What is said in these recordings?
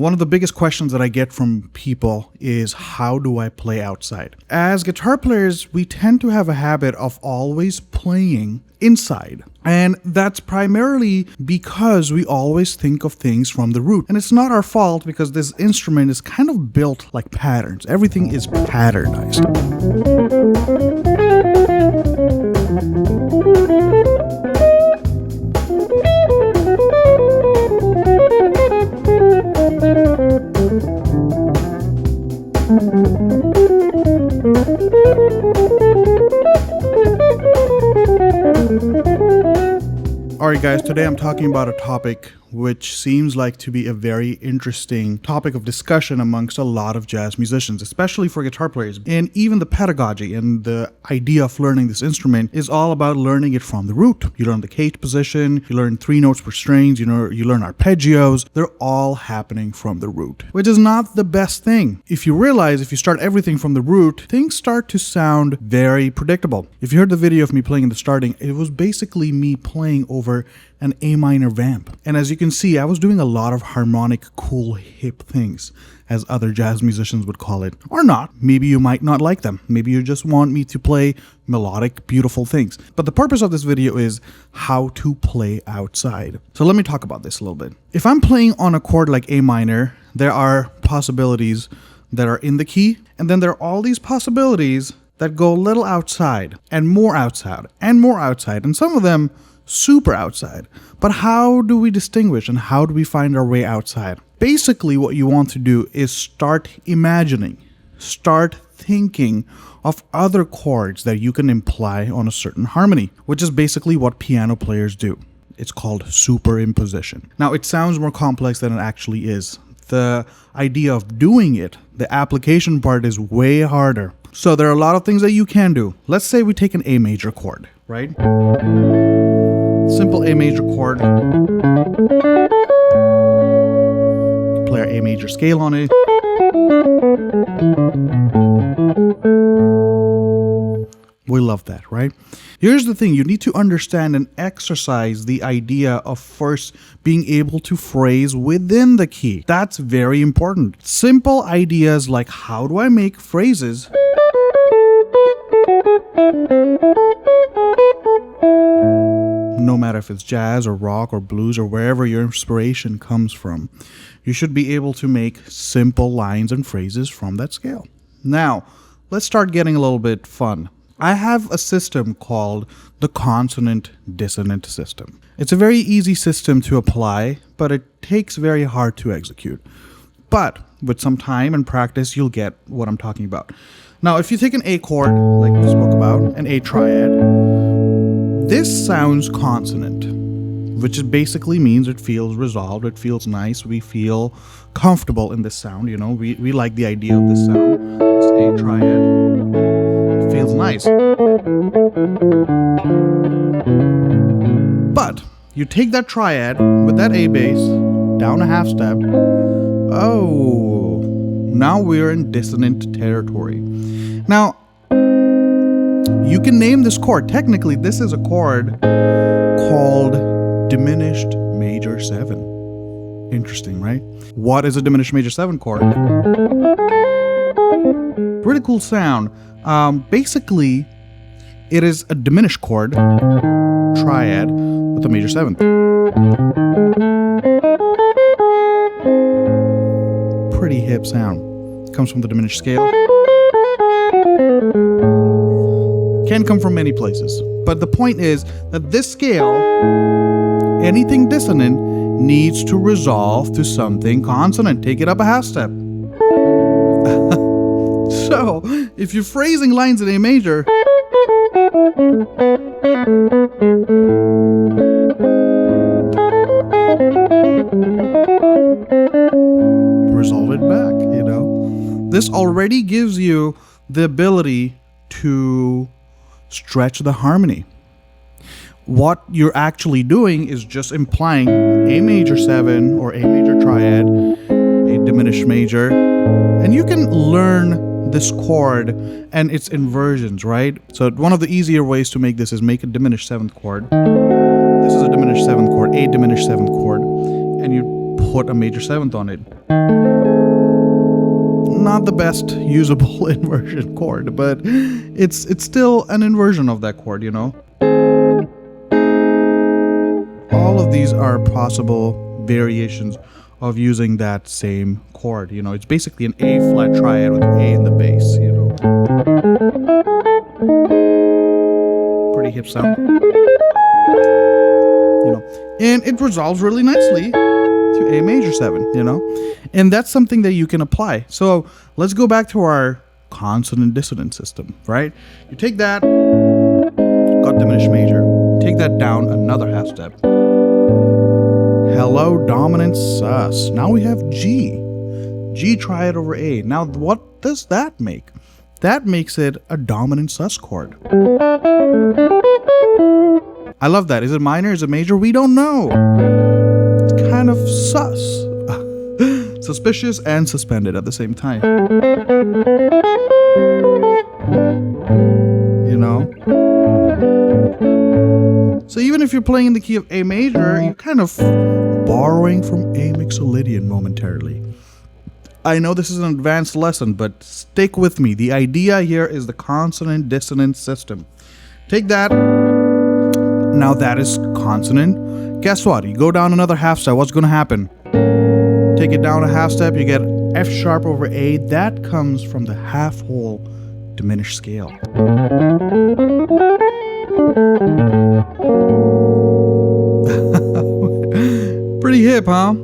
One of the biggest questions that I get from people is, how do I play outside? As guitar players, we tend to have a habit of always playing inside. And that's primarily because we always think of things from the root. And it's not our fault, because this instrument is kind of built like patterns. Everything is patternized. Alright guys, today I'm talking about a topic which seems like to be a very interesting topic of discussion amongst a lot of jazz musicians, especially for guitar players. And even the pedagogy and the idea of learning this instrument is all about learning it from the root. You learn the caged position, you learn 3 notes per strings, you learn arpeggios. They're all happening from the root, which is not the best thing. If you realize, if you start everything from the root, things start to sound very predictable. If you heard the video of me playing in the starting, it was basically me playing over an A minor vamp. And as you can see, I was doing a lot of harmonic, cool, hip things, as other jazz musicians would call it. Or not. Maybe you might not like them. Maybe you just want me to play melodic, beautiful things. But the purpose of this video is how to play outside. So let me talk about this a little bit. If I'm playing on a chord like A minor, there are possibilities that are in the key, and then there are all these possibilities that go a little outside, and more outside, and more outside, and some of them super outside. But how do we distinguish, and how do we find our way outside? Basically, what you want to do is start imagining, start thinking of other chords that you can imply on a certain harmony, which is basically what piano players do. It's called superimposition. Now, it sounds more complex than it actually is. The idea of doing it, the application part, is way harder. So there are a lot of things that you can do. Let's say we take an A major chord, right? Simple A major chord. Play our A major scale on it. We love that, right? Here's the thing, you need to understand and exercise the idea of first being able to phrase within the key. That's very important. Simple ideas like, how do I make phrases no matter if it's jazz or rock or blues or wherever your inspiration comes from, you should be able to make simple lines and phrases from that scale. Now, let's start getting a little bit fun. I have a system called the Consonant Dissonant system. It's a very easy system to apply, but it takes very hard to execute. But with some time and practice, you'll get what I'm talking about. Now, if you take an A chord, like we spoke about, an A triad, this sounds consonant, which basically means it feels resolved, it feels nice, we feel comfortable in this sound, you know, we like the idea of this sound. This A triad, it feels nice. But you take that triad with that A bass, down a half step, oh, now we're in dissonant territory. Now, you can name this chord. Technically, this is a chord called diminished major 7. Interesting, right? What is a diminished major 7 chord? Pretty cool sound. Basically, it is a diminished chord, triad, with a major 7th. Pretty hip sound. It comes from the diminished scale. Can come from many places. But the point is that this scale, anything dissonant, needs to resolve to something consonant. Take it up a half step. So, if you're phrasing lines in A major, resolve it back, you know. This already gives you the ability to stretch the harmony. What you're actually doing is just implying A major 7 or A major triad, A diminished major, and you can learn this chord and its inversions, right? So one of the easier ways to make this is make a diminished 7th chord. This is a diminished 7th chord, A diminished 7th chord, and you put a major 7th on it. Not the best usable inversion chord, but it's still an inversion of that chord, you know. All of these are possible variations of using that same chord, you know. It's basically an A flat triad with A in the bass, you know. Pretty hip sound, you know, and it resolves really nicely to A major 7, you know, and that's something that you can apply. So let's go back to our consonant dissonant system, right? You take that, got diminished major, take that down another half step. Hello, dominant sus. Now we have G. G triad over A. Now what does that make? That makes it a dominant sus chord. I love that. Is it minor? Is it major? We don't know. It's kind of sus. Suspicious and suspended at the same time. You know? So even if you're playing in the key of A major, you're kind of borrowing from A mixolydian momentarily. I know this is an advanced lesson, but stick with me. The idea here is the consonant dissonant system. Take that. Now that is consonant. Guess what? You go down another half step. What's going to happen? Take it down a half step. You get F sharp over A. That comes from the half whole diminished scale. Pretty hip, huh?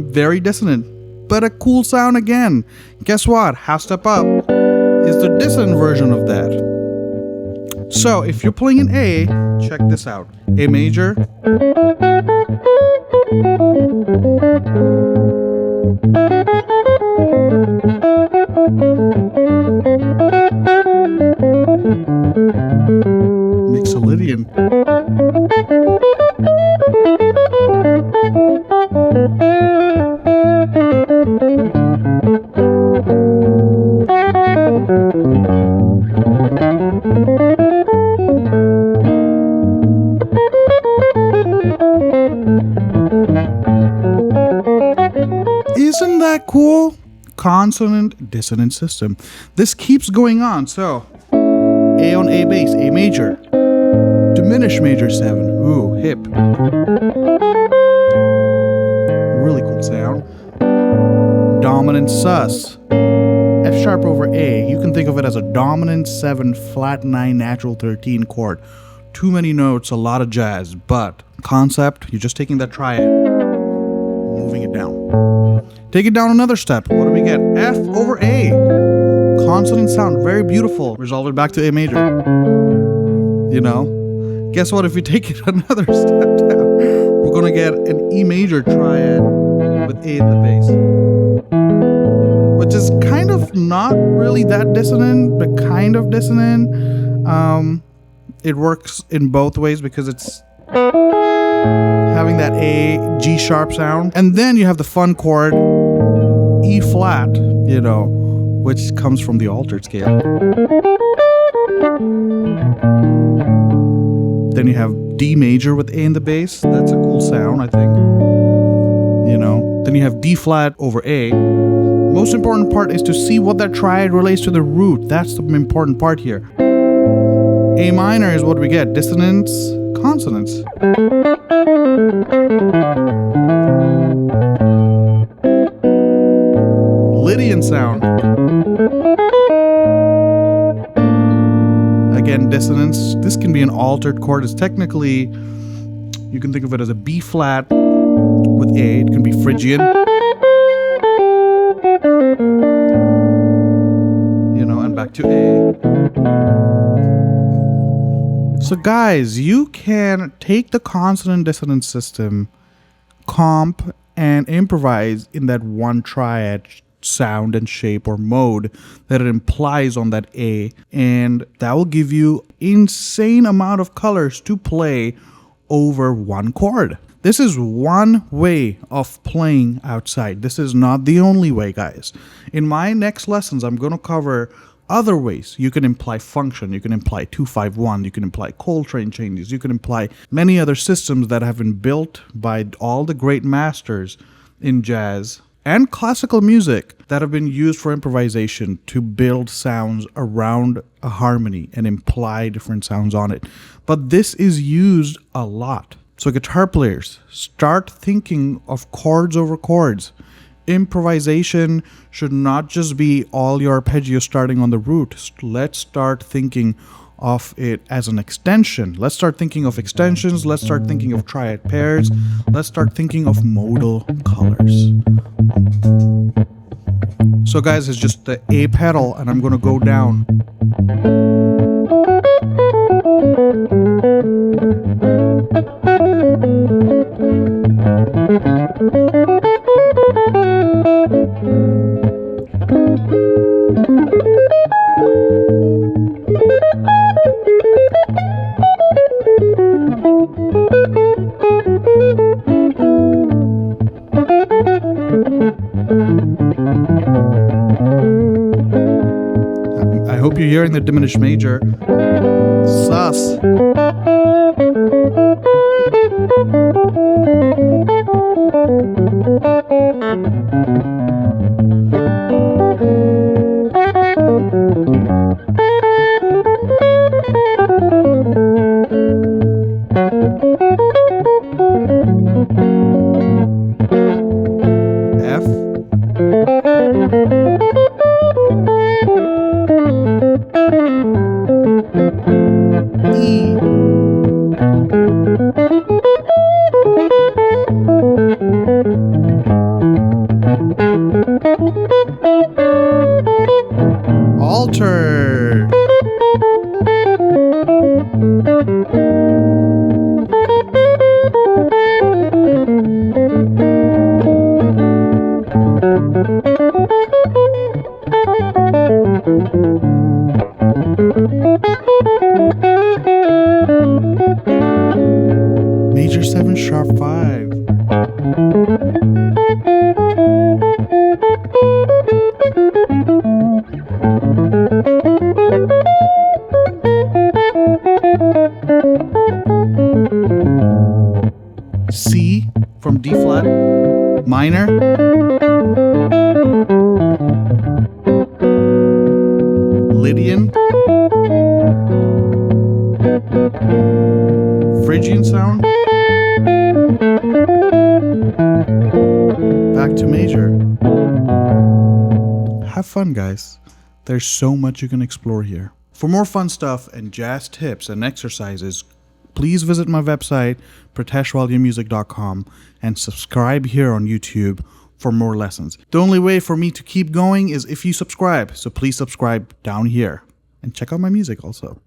Very dissonant, but a cool sound again. Guess what? Half step up is the dissonant version of that. So if you're playing an A, check this out. A major, mixolydian. Isn't that cool? Consonant dissonant system. This keeps going on. So A on A bass, A major, diminished major 7. Ooh, hip. Really cool sound. Dominant sus. F sharp over A. You can think of it as a dominant 7, flat 9, natural 13 chord. Too many notes, a lot of jazz, but concept, you're just taking that triad, moving it down. Take it down another step. What do we get? F over A. Consonant sound, very beautiful. Resolve it back to A major. You know? Guess what? If we take it another step down, we're going to get an E major triad with A in the bass. Which is kind of not really that dissonant, but kind of dissonant. It works in both ways because it's having that A, G sharp sound. And then you have the fun chord, E flat, you know, which comes from the altered scale. Then you have D major with A in the bass. That's a cool sound, I think. You know. Then you have D flat over A. Most important part is to see what that triad relates to the root. That's the important part here. A minor is what we get. Dissonance, consonants. Lydian sound. Again, dissonance. This can be an altered chord. It's technically, you can think of it as a B flat with A. It can be Phrygian. You know, and back to A. So guys, you can take the consonant dissonant system, comp, and improvise in that one triad sound and shape or mode that it implies on that A, and that will give you insane amount of colors to play over one chord. This is one way of playing outside. This is not the only way, guys. In my next lessons, I'm going to cover other ways. You can imply function, you can imply 2-5-1, you can imply Coltrane changes, you can imply many other systems that have been built by all the great masters in jazz and classical music that have been used for improvisation to build sounds around a harmony and imply different sounds on it. But this is used a lot. So guitar players, start thinking of chords over chords. Improvisation should not just be all your arpeggio starting on the root. Let's start thinking of it as an extension. Let's start thinking of extensions. Let's start thinking of triad pairs. Let's start thinking of modal colors. So guys, it's just the A pedal, and I'm going to go down. I hope you're hearing the diminished major. Sus. F. E. Alter. Major 7 sharp 5. C from D flat minor. Lydian. Phrygian sound. Back to major. Have fun, guys. There's so much you can explore here. For more fun stuff and jazz tips and exercises, please visit my website, prateshwaliamusic.com, and subscribe here on YouTube for more lessons. The only way for me to keep going is if you subscribe, so please subscribe down here and check out my music also.